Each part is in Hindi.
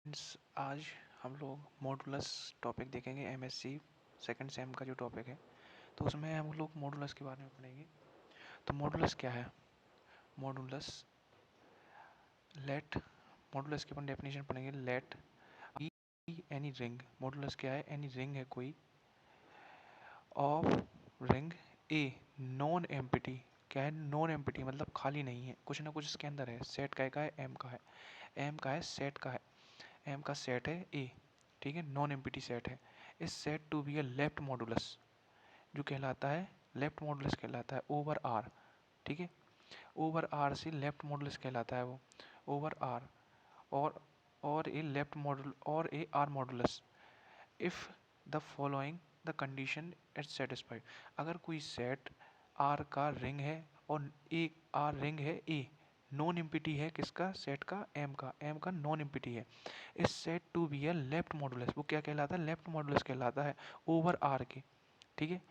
आज हम लोग मॉडुलस टॉपिक देखेंगे। एमएससी सेकंड सेम का जो टॉपिक है, तो उसमें हम लोग मॉडुलस के बारे में पढ़ेंगे। तो मॉडुलस क्या है? मॉडुलस लेट मॉडुलस की अपन डेफिनेशन पढ़ेंगे। लेट एनी रिंग, मॉडुलस क्या है? एनी रिंग है कोई of ring a non empty. क्या है? नॉन एम्प्टी मतलब खाली नहीं है, कुछ ना कुछ इसके अंदर है। सेट का है? एम का है। एम का है, सेट का है। एम का सेट है ए, ठीक है, नॉन एम्प्टी सेट है। Is set to be a left modulus, जो कहलाता है लेफ्ट मॉडुलस कहलाता है ओवर आर, ठीक है। ओवर आर से लेफ्ट मॉडुलस कहलाता है वो, ओवर आर। और ए लेफ्ट मॉडुल और A R modulus if the following the condition is satisfied. अगर कोई सेट आर का रिंग है और ए आर रिंग है ए, नॉन एम्प्टी है किसका? सेट का, एम का नॉन एम्प्टी है। Is set to be a left modulus, वो क्या कहलाता है? लेफ्ट मॉडुलस कहलाता है ओवर आर के, ठीक है।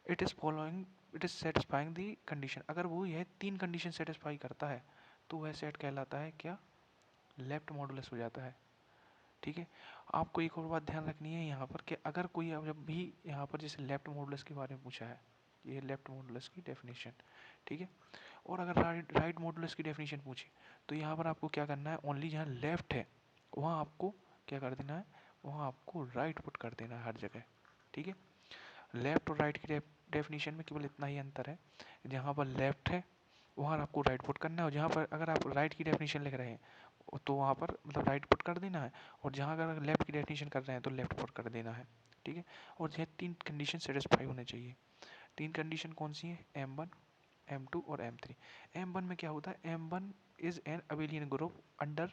It is satisfying the condition. अगर वो यह तीन कंडीशन सेटिस्फाई करता है तो वह सेट कहलाता है क्या? लेफ्ट मॉडुलस हो जाता है, ठीक है। आपको एक और बात ध्यान रखनी है यहाँ पर कि अगर कोई जब भी यहाँ पर जैसे लेफ्ट मॉडुलस के बारे में पूछा है, ये लेफ्ट मॉडुलस की डेफिनेशन, ठीक है। और अगर राइट मॉडुलस की डेफिनेशन पूछे तो यहाँ पर आपको क्या करना है? ओनली जहाँ लेफ्ट है वहाँ आपको क्या कर देना है? वहाँ आपको राइट पुट कर देना है हर जगह, ठीक है। लेफ्ट और राइट की डेफिनेशन में केवल इतना ही अंतर है, जहाँ पर लेफ्ट है वहाँ आपको राइट पुट करना है, और जहाँ पर अगर आप राइट की डेफिनेशन लिख रहे हैं तो वहाँ पर मतलब राइट पुट कर देना है, और जहाँ अगर लेफ्ट की डेफिनेशन कर रहे हैं तो लेफ्ट पुट कर देना है, ठीक है। और यह तीन कंडीशन सेटिस्फाई होने चाहिए। तीन कंडीशन कौन सी है? M1, M2 और M3। M1 में क्या होता है? M1 is an abelian group under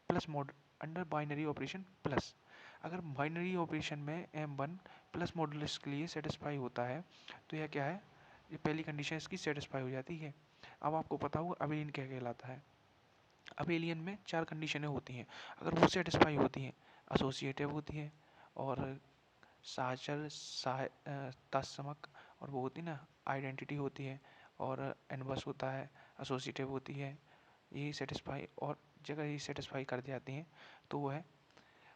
plus mode under binary operation plus. अगर बाइनरी ऑपरेशन में M1 प्लस मॉडुलस के लिए सेटिस्फाई होता है तो यह क्या है? ये पहली कंडीशन इसकी सेटिस्फाई हो जाती है। अब आपको पता होगा अबेलियन क्या कहलाता है। अबेलियन में चार कंडीशनें होती हैं, अगर वो सेटिस्फाई होती हैं, एसोसिएटिव होती है, और साचर तत्समक, और वो होती ना आइडेंटिटी होती है, और एनबस होता है, एसोसिएटिव होती है। यही सेटिस्फाई, और जगह ये सेटिस्फाई कर जाती हैं तो वो है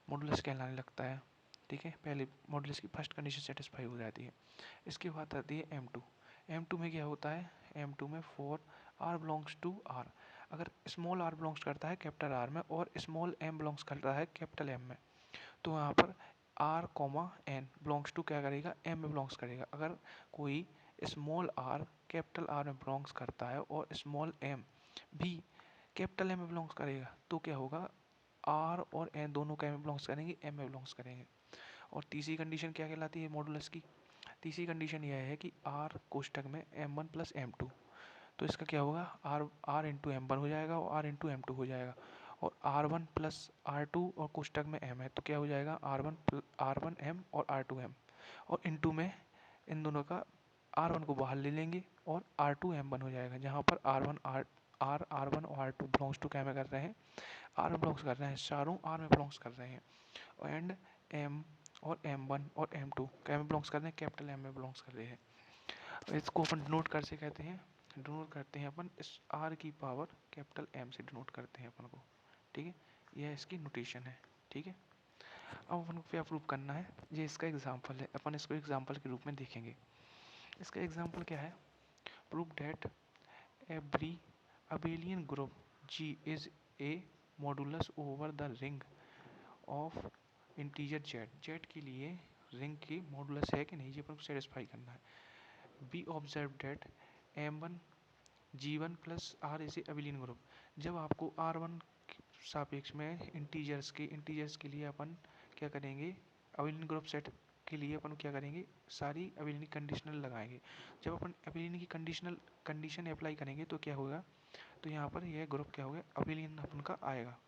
मॉडुलस कहलाने लगता है, ठीक है। पहले मॉडुलस की फर्स्ट कंडीशन सेटिस्फाई हो जाती है। इसके बाद आती है M2। M2 में क्या होता है? M2 में for R belongs to R, अगर स्मॉल r बिलोंग्स करता है कैपिटल R में और स्मॉल m बिलोंग्स करता है कैपिटल M में, तो यहाँ पर R comma n belongs to क्या करेगा? M में बिलोंग्स करेगा। अगर कोई स्मॉल r कैपिटल R में बिलोंग्स करता है और स्मॉल m भी कैपिटल M में बिलोंग्स करेगा तो क्या होगा? R और n दोनों क्या में बिलोंग्स करेंगे? M में बिलोंग्स करेंगे। और तीसरी कंडीशन क्या कहलाती है मॉडुलस की? तीसरी कंडीशन यह है कि R कोष्टक में M1 प्लस M2, तो इसका क्या होगा? R इंटू M1 हो जाएगा और R इंटू M2 हो जाएगा, और R1 प्लस R2 और कोष्टक में M है तो क्या हो जाएगा? R1 M और R2 M, और इंटू में इन दोनों का R1 को बाहर ले लेंगे और R2 M1 हो जाएगा, जहाँ पर R1 और R2 बिलोंग्स टू क्या में कर रहे हैं? R में बिलोंग्स कर रहे हैं, चारों R में बिलोंग्स कर रहे हैं। एंड M और M1 और M2 क्या में बिलोंग्स कर रहे हैं? कैपिटल M में बिलोंग्स कर रहे हैं। इसको अपन डिनोट कर से कहते हैं, डिनोट करते हैं अपन इस R की पावर कैपिटल M से डिनोट करते हैं अपन को, ठीक है। यह इसकी नोटेशन है, ठीक है। अब अपन को क्या प्रूव करना है? ये इसका एग्जाम्पल है, अपन इसको एग्जाम्पल के रूप में देखेंगे। इसका एग्जाम्पल क्या है? Prove that every abelian group G is a modulus over the ring of integer Z के लिए रिंग की मॉडुलस है कि नहीं, ये अपन को सेटिस्फाई करना है। We observe that M1 G1 plus R is a abelian group. जब आपको R1 सापेक्ष में इंटीजर्स के लिए अपन क्या करेंगे? अबेलियन ग्रुप सेट के लिए अपन क्या करेंगे? सारी अबेलियन कंडीशनल लगाएंगे। जब अपन अबेलियन की कंडीशन अप्लाई करेंगे तो क्या होगा? तो यहाँ पर यह ग्रुप क्या होगा? अबेलियन अपन का आएगा।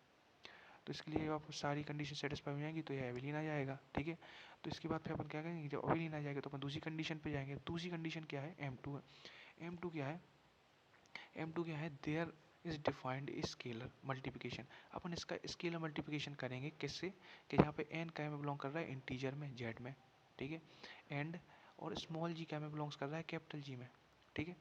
तो इसके लिए आप सारी कंडीशन सेटिस्फाई हो जाएंगी तो यह एविलिन आ जाएगा, ठीक है। तो इसके बाद फिर अपन क्या करेंगे? जब एविलिन आ जाएगा तो अपन दूसरी कंडीशन पे जाएंगे। दूसरी कंडीशन क्या है? M2 है। M2 क्या है? M2 क्या है? There is defined scalar multiplication. अपन इसका स्केलर मल्टीप्लिकेशन करेंगे किससे? कि जहाँ पे n क्या में बिलोंग कर रहा है? इंटीजर में, जेड में, ठीक है। एंड और स्मॉल g क्या में बिलोंग्स कर रहा है? कैपिटल जी में, ठीक है।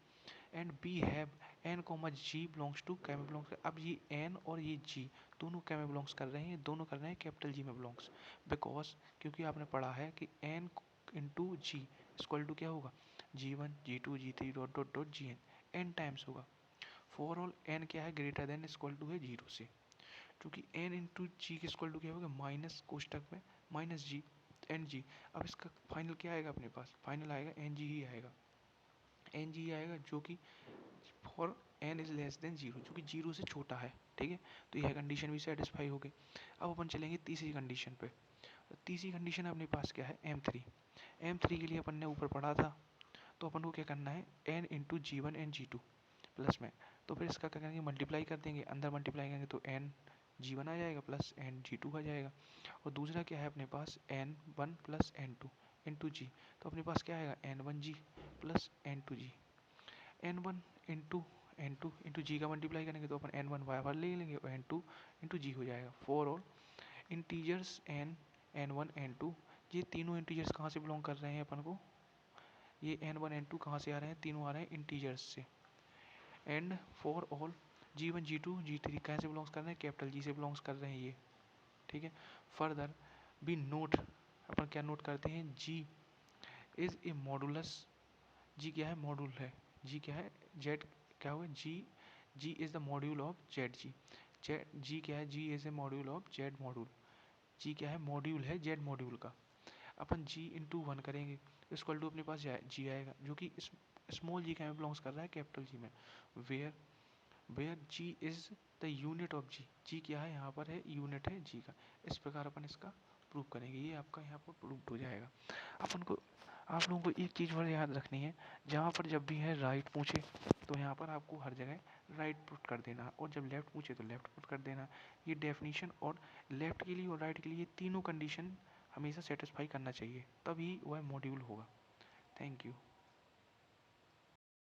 And we have n comma G belongs to क्या में बिलोंग्स। अब ये एन और ये जी दोनों क्या में बिलोंग्स कर रहे हैं, दोनों कर रहे हैं कैपिटल जी में बिलोंग्स। बिकॉज क्योंकि आपने पढ़ा है कि n into G equal to क्या होगा, G1 G2 G3 dot dot dot G n times होगा। फॉर ऑल एन क्या है, ग्रेटर देन इक्वल टू है जीरो से, क्योंकि एन इंटू जी के इक्वल टू क्या होगा, माइनस कोष्टक में माइनस जी एन जी। अब इसका फाइनल क्या आएगा अपने पास, फाइनल आएगा एन जी ही आएगा, एन जी आएगा, जो कि for n is less than zero, जो कि जीरो से छोटा है। ठीक है, तो यह कंडीशन भी सेटिस्फाई हो गई। अब अपन चलेंगे तीसरी कंडीशन पे। तो तीसरी कंडीशन अपने पास क्या है, M3। M3 के लिए अपन ने ऊपर पढ़ा था, तो अपन को क्या करना है, N into G1 and G2 plus में। तो फिर इसका क्या करेंगे, मल्टीप्लाई कर देंगे, अंदर मल्टीप्लाई करेंगे तो एन G1 आ जाएगा प्लस एन G2 आ जाएगा। और दूसरा क्या है अपने पास, N1 प्लस N2 इंटू जी। तो अपने पास क्या आएगा, N1G plus N2G। N1 into N2 into जी का मल्टीप्लाई करेंगे तो अपन N1 बार ले लेंगे और N2 इंटू जी हो जाएगा। For all integers N1 N2, ये तीनों इंटीजर्स कहाँ से बिलोंग कर रहे हैं अपन को, ये N1 N2 कहाँ से आ रहे हैं, तीनों आ रहे हैं इंटीजर्स से। And for all G1 G2 G3 कहाँ से बिलोंग्स कर रहे हैं, कैपिटल जी से बिलोंग्स कर रहे हैं ये। ठीक है, फर्दर भी नोट, अपन क्या नोट करते हैं, G इज ए मॉडुलस। जी क्या है, मॉड्यूल है। जी क्या है, जेड क्या हुआ, G is the module of Z G. Z G क्या है, G is a module of Z module. G क्या है, मॉड्यूल है जेड मॉड्यूल का। अपन जी इंटू वन करेंगे, इक्वल टू अपने पास जी आएगा, जो कि स्मॉल जी क्या में बिलोंग्स कर रहा है, कैपिटल जी में। Where where G is the unit of G. G क्या है, यहाँ पर है यूनिट है जी का। इस प्रकार अपन इसका प्रूव करेंगे, ये आपका यहाँ पर प्रूव हो जाएगा। अपन को आप लोगों को एक चीज़ और याद रखनी है, जहाँ पर जब भी है राइट पूछे तो यहाँ पर आपको हर जगह राइट पुट कर देना, और जब लेफ्ट पूछे तो लेफ्ट पुट कर देना। ये डेफिनेशन और लेफ्ट के लिए और राइट के लिए तीनों कंडीशन हमेशा सेटिस्फाई करना चाहिए, तभी वह मॉड्यूल होगा। Thank you.